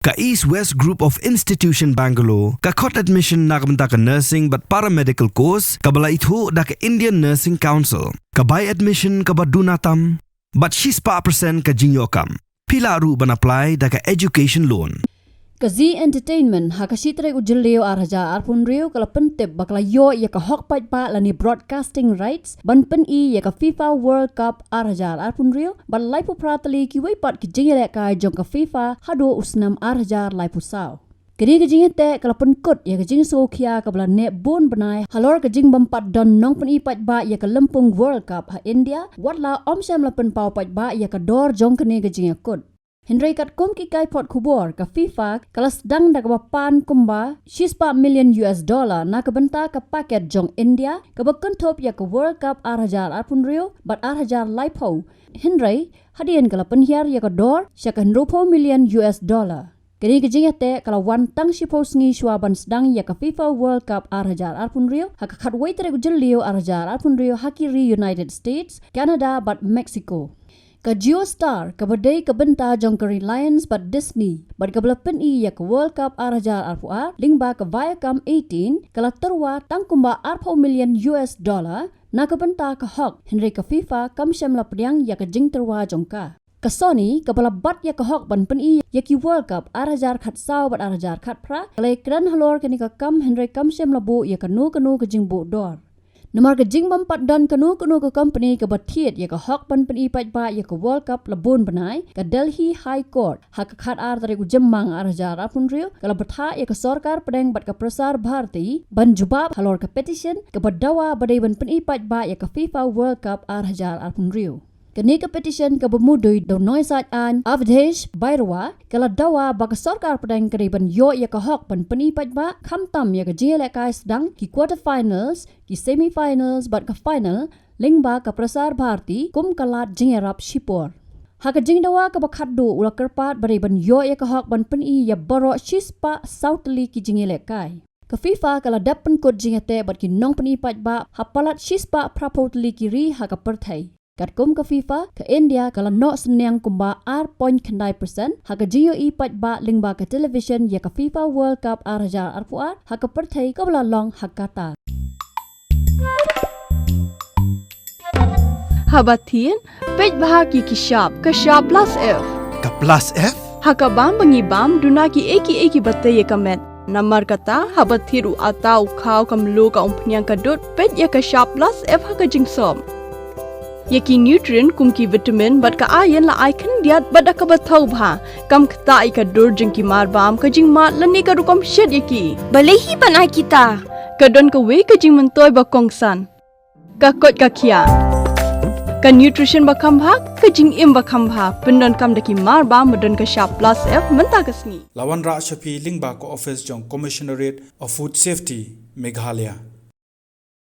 Ka East West Group of Institution Bangalore, ka khot admission na kabanta ka nursing but paramedical course, ka bala itho da ka Indian Nursing Council, ka buy admission ka badunatam, but she's pa percent ka Jingsngewkhia. Pila ru ban apply da ka education loan. Kazi entertainment hakashitray ujilio arhaja arpunrio kala pentep bakla yo ya ka hokpat pa lani broadcasting rights ban pen I ya ka FIFA World Cup arhaja arpunrio ban laipu pratali ki wai pat ki jingere ka jong ka FIFA hado usnam arhaja laipu sao. Kini ka jingete kala penkut ya ka Jingsngewkhia ka bala ne bon Bnai halor ka jing bampat don nong pen I pat ba ya ka Lympung World Cup ha India watla omsem la pen pau pat ba ya ka dor jong kini ka jingekut. Henry kat kum ki kai pot kubor ka FIFA kala sedang da ka pan kumba $6 million na ka benta ka paket jong India ka bakuntop ya ka World Cup arhajar arpunrio but arhajar laipo Henry Hadien kala penhiar ya ka dor syakan $10 million. Kini ka jingate kala wantang shipos ngi swaban sedang ya ka FIFA World Cup arhajar arpunrio haka khatwai tere ujilio arhajar arpunrio hakiri United States Canada but Mexico. Ka Geostar ka badai ka benta jong ka Reliance but Disney bad ka belapen I ya ka World Cup arhajar arpuar Lyngba ka Viacom 18 kala terwa tangkumba $4 million na ka benta ka hok Henry ka FIFA kam syam la pediang ya ka jing terwa jong ka. Ka Sony ka balabat ya ka hok ban pen I ya ki World Cup arhajar khat sao bat arhajar khat pra kala kran halor kani ka kam Henry kam syam la bu ya ka nu ka jing bu dor. Nomor ke jing bampat dan kanu ke company ke batiet ya ke hak pan pen ipat ba ya ke World Cup labon Bnai ke Delhi High Court hak khat ar dari ujemang arhajar apunrio kala betha ya ke sorkar pedeng bat ke Prasar Bharati ban jubab halor ke petition ke badawa badai ban pen ipat ba ya ke FIFA World Cup arhajar apunrio. Kini ke petition ke bermudui do noisat an Avdesh Bairwa kala dawa bak sorkar pedang keriban yo ya ke hok ban penipat ba khamtam ya ke jele kai sedang ki quarter finals ki semi finals bat ke final Lyngba ke Prasar Bharati kum kalat jingerap shipor. Hak jing dawa ke bakhaddu ula kerpat bariban yo ya ke hok ban peni ya baro shispa southly ki jingele kai. Ke FIFA kala dapen kod jingete bat ki nong penipat ba hapalat shispa prapotli kiri hak perthai. Kat kum ke FIFA ke India kala no senyang kumba R.9% haka jiyo I pat ba Lyngba ke television ya ke FIFA World Cup arhajar arpuar haka perthai ke belalong hakata. Hadien pej bahaki ki shop ke shop plus F. Ka plus F? Haka bam bangi bam dunaki eki batte ye kamet. Namar kata habathiru atau khau kamlu ka umpnyang kadut pej ya ke shop plus F haka jingsom. Yaki nutrient kumki vitamin bat ka iron la icon diat bat ka bathau bha kam khta I ka dur jingki mar bam ka jing mat lani ka rukom shed yaki balehi banai kita ka don ka we ka jing mentoy ba kongsan ka kot ka khia ka nutrition ba kham bha ka jing im ba kham bha pendon kam daki mar bam don ka sharp plus F menta ka sngi lawan ra shapi Lyngba ko office jong commissionerate of food safety Meghalaya.